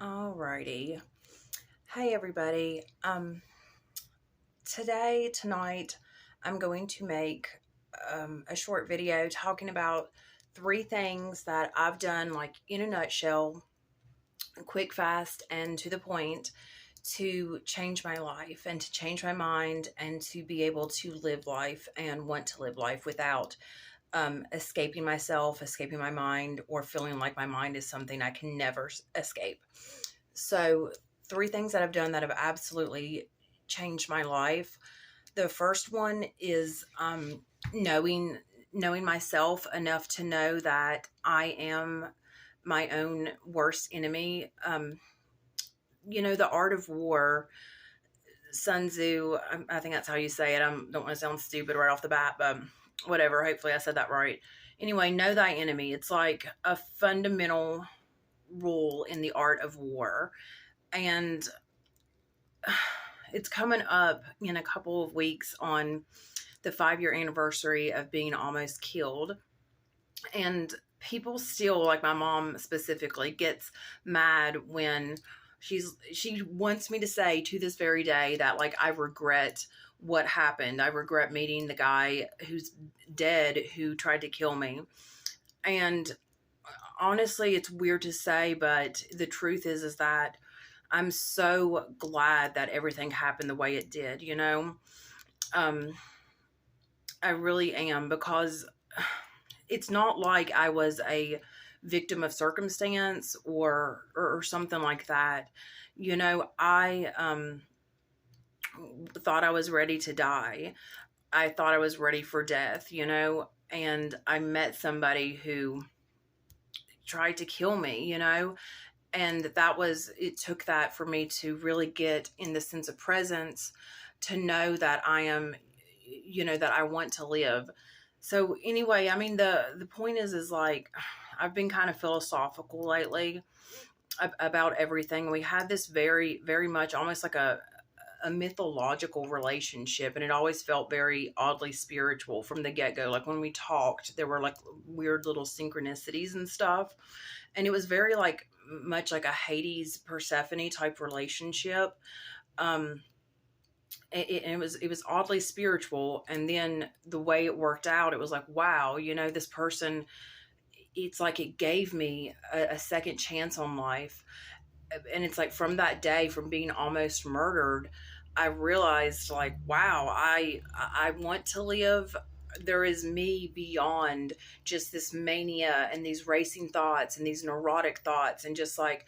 Alrighty. Hey everybody. Tonight, I'm going to make a short video talking about three things that I've done, like in a nutshell, quick, fast, and to the point, to change my life and to change my mind and to be able to live life and want to live life without escaping myself, escaping my mind, or feeling like my mind is something I can never escape. So, three things that I've done that have absolutely changed my life. The first one is knowing myself enough to know that I am my own worst enemy. The art of war, Sun Tzu. I think that's how you say it. I don't want to sound stupid right off the bat, but whatever. Hopefully, I said that right. Anyway, know thy enemy. It's like a fundamental rule in the art of war, and it's coming up in a couple of weeks on the 5-year anniversary of being almost killed. And people still, like my mom specifically, gets mad when she wants me to say to this very day that, like, I regret what happened. I regret meeting the guy who's dead who tried to kill me. And honestly, it's weird to say, but the truth is that I'm so glad that everything happened the way it did, Um, I really am, because it's not like I was a victim of circumstance or something like that. I thought I was ready to die. I thought I was ready for death, and I met somebody who tried to kill me, and it took that for me to really get in the sense of presence, to know that I am, that I want to live. So anyway, I mean, the point is like, I've been kind of philosophical lately about everything. We had this very, very much almost like a mythological relationship, and it always felt very oddly spiritual from the get-go. Like when we talked, there were like weird little synchronicities and stuff, and it was very like much like a Hades Persephone type relationship. It was oddly spiritual, and then the way it worked out, it was like, wow, this person, it's like it gave me a second chance on life. And it's like, from that day, from being almost murdered, I realized, like, wow, I want to live. There is me beyond just this mania and these racing thoughts and these neurotic thoughts, and just like,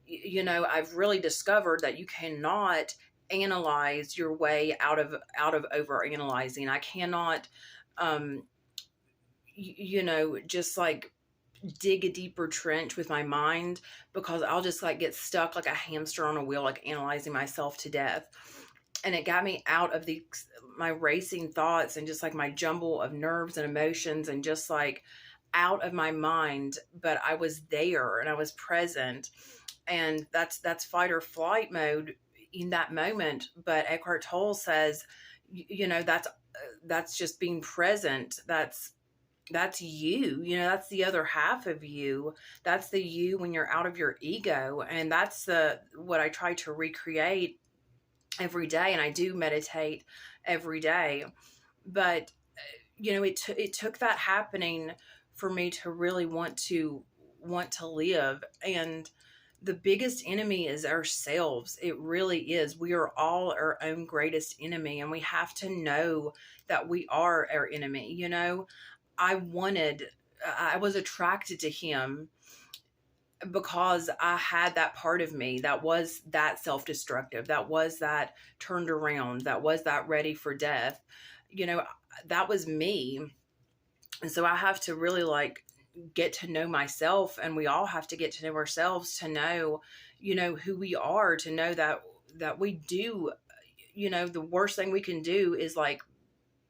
I've really discovered that you cannot analyze your way out of over analyzing. I cannot just like dig a deeper trench with my mind, because I'll just like get stuck like a hamster on a wheel, like analyzing myself to death. And it got me out of my racing thoughts and just like my jumble of nerves and emotions, and just like out of my mind. But I was there and I was present, and that's fight or flight mode in that moment. But Eckhart Tolle says, that's just being present. That's you, that's the other half of you. That's the you when you're out of your ego. And that's what I try to recreate every day. And I do meditate every day. But, it took that happening for me to really want to live. And the biggest enemy is ourselves. It really is. We are all our own greatest enemy. And we have to know that we are our enemy, I was attracted to him because I had that part of me that was that self-destructive, that was that turned around, that was that ready for death. That was me. And so I have to really like get to know myself, and we all have to get to know ourselves to know, who we are, to know that we do, the worst thing we can do is like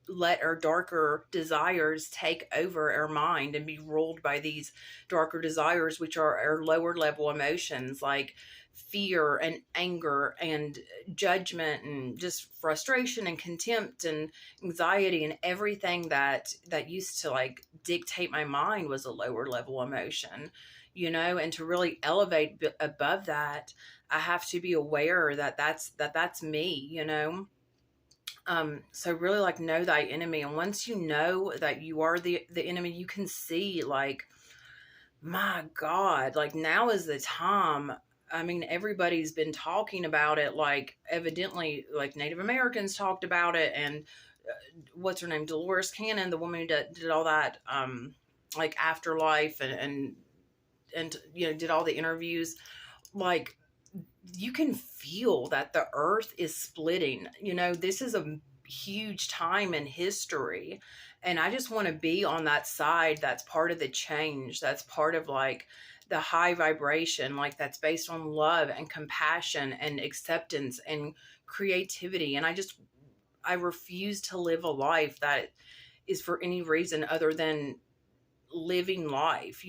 let our darker desires take over our mind and be ruled by these darker desires, which are our lower level emotions, like fear and anger and judgment and just frustration and contempt and anxiety, and everything that used to like dictate my mind was a lower level emotion. and to really elevate above that, I have to be aware that that's me, so really like know thy enemy. And once you know that you are the enemy, you can see like, my God, like now is the time. I mean, everybody's been talking about it, like evidently like Native Americans talked about it. And what's her name? Dolores Cannon, the woman who did all that, like afterlife and did all the interviews. Like, you can feel that the earth is splitting. This is a huge time in history. And I just want to be on that side that's part of the change, that's part of like the high vibration, like that's based on love and compassion and acceptance and creativity. And I refuse to live a life that is for any reason other than living life.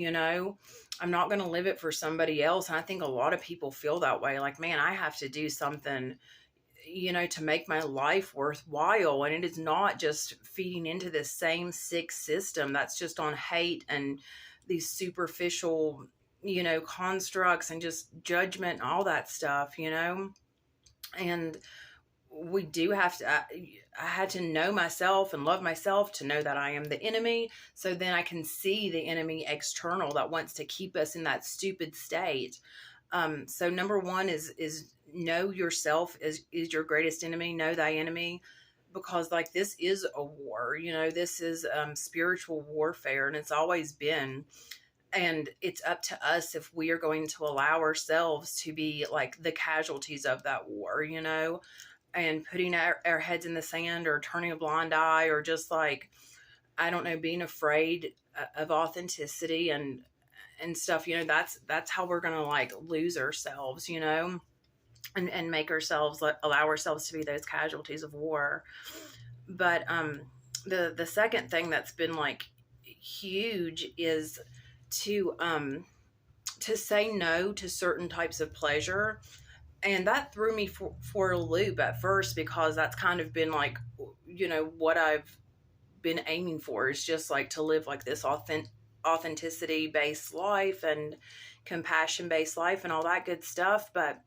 I'm not going to live it for somebody else. And I think a lot of people feel that way, like, man, I have to do something to make my life worthwhile. And it is not just feeding into this same sick system that's just on hate and these superficial constructs and just judgment and all that stuff. And we do have to, I had to know myself and love myself to know that I am the enemy. So then I can see the enemy external that wants to keep us in that stupid state. So number one is know yourself is your greatest enemy. Know thy enemy, because like this is a war, this is spiritual warfare, and it's always been. And it's up to us if we are going to allow ourselves to be like the casualties of that war, and putting our heads in the sand or turning a blind eye or just like, I don't know, being afraid of authenticity and stuff. That's how we're going to like lose ourselves, and make ourselves, allow ourselves to be those casualties of war. But the second thing that's been like huge is to say no to certain types of pleasure. And that threw me for a loop at first, because that's kind of been like, what I've been aiming for is just like to live like this authenticity based life and compassion based life and all that good stuff. But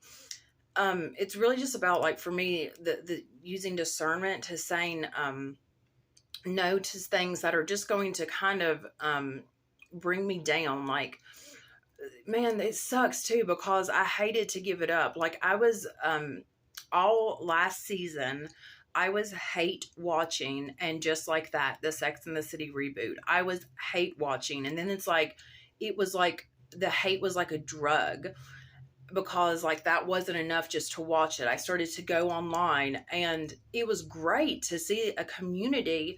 it's really just about like, for me, the using discernment to saying no to things that are just going to kind of bring me down. Like, man, it sucks too, because I hated to give it up. Like, I was all last season, I was hate watching, and just like that, the Sex and the City reboot, I was hate watching. And then it's like, it was like the hate was like a drug, because like that wasn't enough just to watch it. I started to go online, and it was great to see a community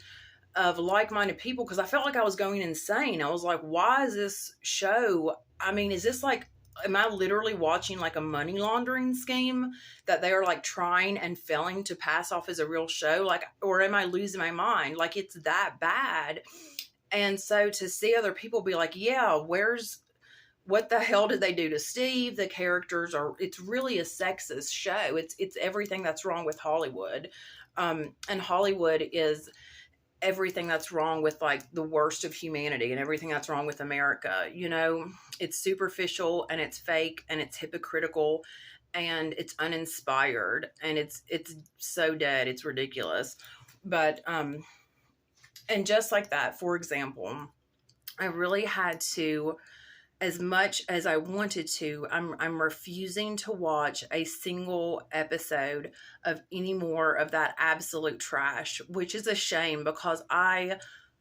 of like-minded people, because I felt like I was going insane. I was like, why is this show? I mean, is this like, am I literally watching like a money laundering scheme that they are like trying and failing to pass off as a real show? Like, or am I losing my mind? Like, it's that bad. And so to see other people be like, yeah, what the hell did they do to Steve? The characters are, it's really a sexist show. It's everything that's wrong with Hollywood. And Hollywood is everything that's wrong with like the worst of humanity and everything that's wrong with America. It's superficial and it's fake and it's hypocritical and it's uninspired and it's so dead. It's ridiculous. But, and just like that, for example, I really had to, as much as I wanted to, I'm refusing to watch a single episode of any more of that absolute trash, which is a shame, because I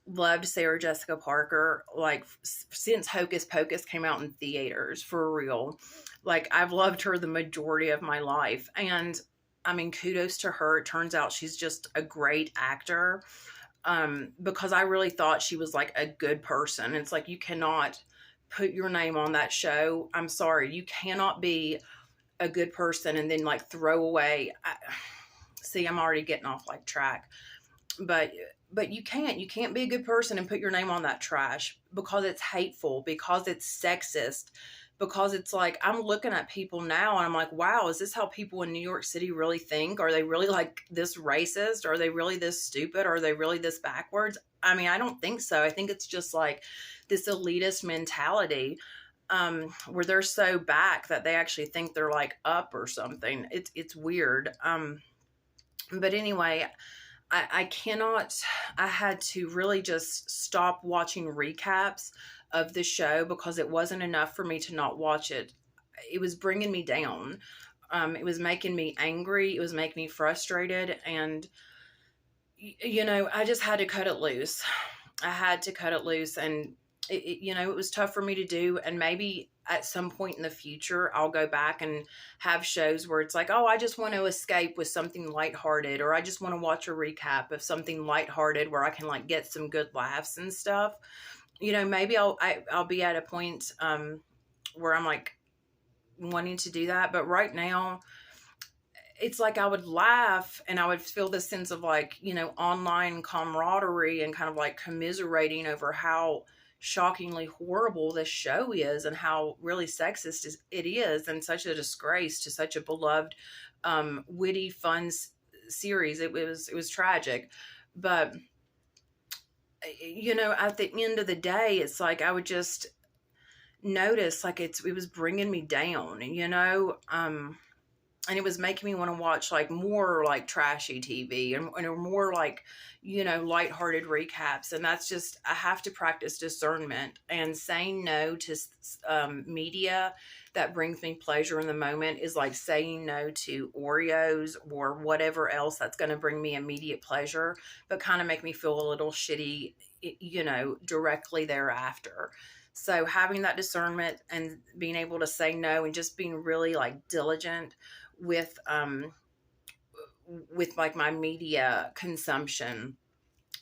loved Sarah Jessica Parker, like since Hocus Pocus came out in theaters, for real. Like, I've loved her the majority of my life. And I mean, kudos to her. It turns out she's just a great actor, because I really thought she was like a good person. It's like, you cannot put your name on that show. I'm sorry. You cannot be a good person and then like throw away. See, I'm already getting off like track, but you can't be a good person and put your name on that trash, because it's hateful, because it's sexist, because it's like, I'm looking at people now and I'm like, wow, is this how people in New York City really think? Are they really like this racist? Are they really this stupid? Are they really this backwards? I mean, I don't think so. I think it's just like this elitist mentality. where they're so back that they actually think they're like up or something. It's weird. But anyway, I cannot, I had to really just stop watching recaps of the show because it wasn't enough for me to not watch it. It was bringing me down. It was making me angry. It was making me frustrated. And, I just had to cut it loose. I had to cut it loose. And, it was tough for me to do. And maybe at some point in the future, I'll go back and have shows where it's like, oh, I just want to escape with something lighthearted, or I just want to watch a recap of something lighthearted where I can like get some good laughs and stuff. Maybe I'll be at a point where I'm like wanting to do that. But right now, it's like I would laugh and I would feel this sense of like, online camaraderie and kind of like commiserating over how shockingly horrible this show is and how really sexist it is, and such a disgrace to such a beloved, witty, fun series. It was tragic. But, at the end of the day, it's like I would just notice like it was bringing me down, and it was making me want to watch like more like trashy TV and more like, lighthearted recaps. And that's just, I have to practice discernment and saying no to media that brings me pleasure in the moment is like saying no to Oreos or whatever else that's going to bring me immediate pleasure, but kind of make me feel a little shitty, directly thereafter. So having that discernment and being able to say no and just being really like diligent with like my media consumption.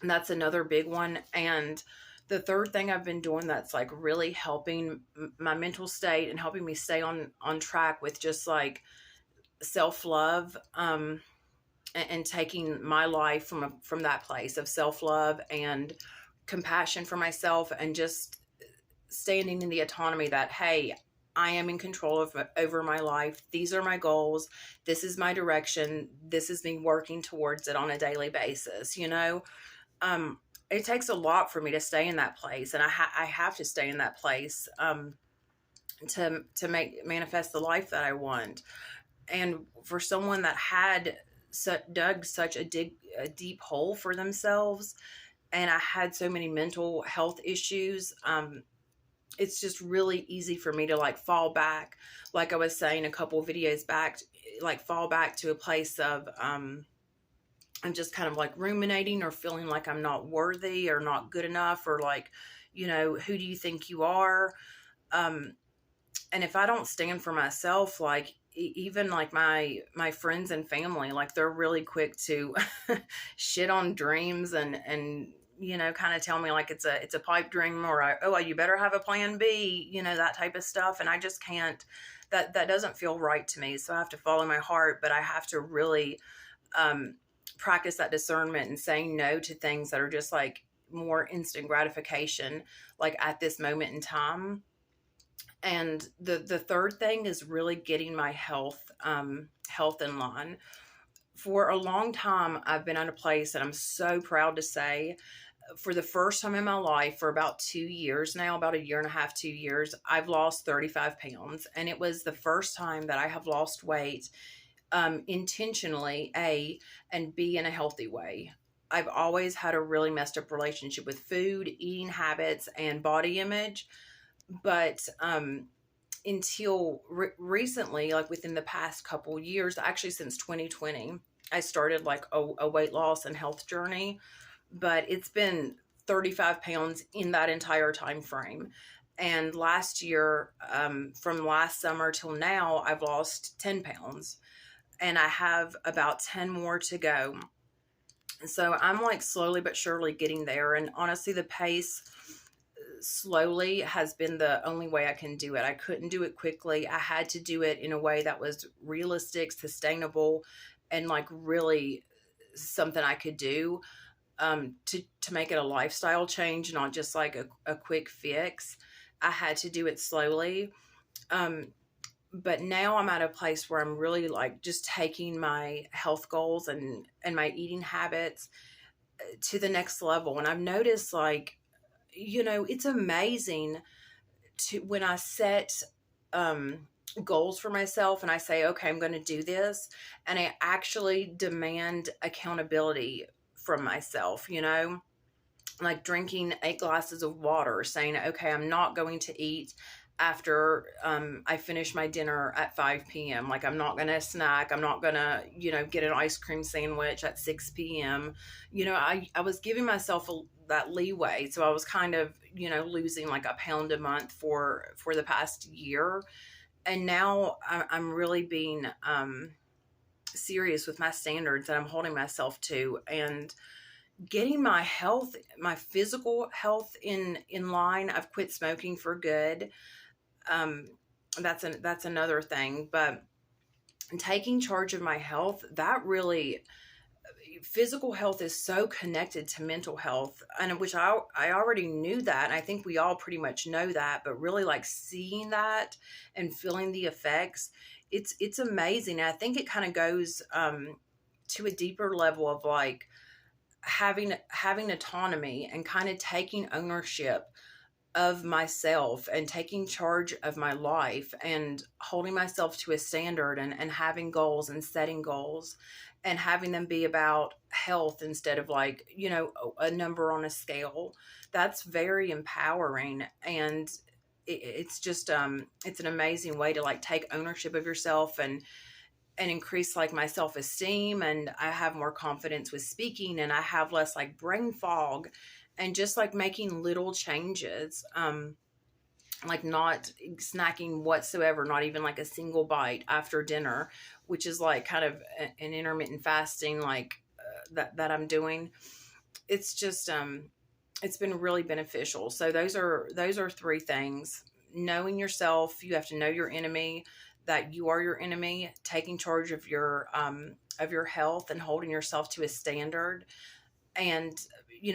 And that's another big one. And the third thing I've been doing that's like really helping my mental state and helping me stay on track with just like self-love, and taking my life from that place of self-love and compassion for myself, and just standing in the autonomy that, hey, I am in control over my life. These are my goals. This is my direction. This is me working towards it on a daily basis. It takes a lot for me to stay in that place, and I have to stay in that place to manifest the life that I want. And for someone that had dug such a deep hole for themselves, and I had so many mental health issues, it's just really easy for me to like fall back, like I was saying a couple of videos back, like fall back to a place of I'm just kind of like ruminating or feeling like I'm not worthy or not good enough, or like, who do you think you are? And if I don't stand for myself, like even like my friends and family, like they're really quick to shit on dreams and kind of tell me like it's a pipe dream, or you better have a plan B, that type of stuff. And I just can't, that doesn't feel right to me. So I have to follow my heart, but I have to really practice that discernment and saying no to things that are just like more instant gratification, like at this moment in time. And the third thing is really getting my health in line. For a long time, I've been at a place that I'm so proud to say, for the first time in my life, for about 2 years now, about a year and a half, 2 years, I've lost 35 pounds. And it was the first time that I have lost weight intentionally, A, and B, in a healthy way. I've always had a really messed up relationship with food, eating habits, and body image. But until recently, like within the past couple years, actually since 2020, I started like a weight loss and health journey. But it's been 35 pounds in that entire time frame. And last year, from last summer till now, I've lost 10 pounds. And I have about 10 more to go. So I'm like slowly but surely getting there. And honestly, the pace slowly has been the only way I can do it. I couldn't do it quickly. I had to do it in a way that was realistic, sustainable, and like really something I could do. To make it a lifestyle change, not just like a quick fix. I had to do it slowly. But now I'm at a place where I'm really like just taking my health goals and my eating habits to the next level. And I've noticed like, it's amazing to when I set goals for myself and I say, okay, I'm going to do this, and I actually demand accountability from myself, like drinking 8 glasses of water, saying, okay, I'm not going to eat after I finish my dinner at 5 p.m. Like, I'm not going to snack. I'm not going to, get an ice cream sandwich at 6 p.m. I was giving myself that leeway. So I was kind of, losing like a pound a month for the past year. And now I'm really being serious with my standards that I'm holding myself to, and getting my health, my physical health in line. I've quit smoking for good. Um, that's another thing, but taking charge of my health, that really, physical health is so connected to mental health, and which I already knew that, and I think we all pretty much know that, but really like seeing that and feeling the effects, it's amazing. And I think it kind of goes to a deeper level of like having autonomy and kind of taking ownership of myself and taking charge of my life and holding myself to a standard, and having goals and setting goals and having them be about health instead of like, a number on a scale. That's very empowering. And it's just it's an amazing way to like take ownership of yourself and increase like my self-esteem, and I have more confidence with speaking, and I have less like brain fog, and just like making little changes, like not snacking whatsoever, not even like a single bite after dinner, which is like kind of an intermittent fasting, like that I'm doing. It's just it's been really beneficial. So those are 3 things. Knowing yourself, you have to know your enemy, that you are your enemy, taking charge of your health and holding yourself to a standard, and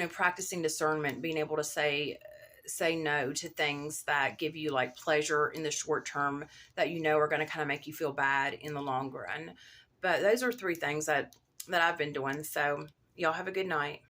practicing discernment, being able to say no to things that give you like pleasure in the short term, that are going to kind of make you feel bad in the long run. But those are 3 things that I've been doing. So y'all have a good night.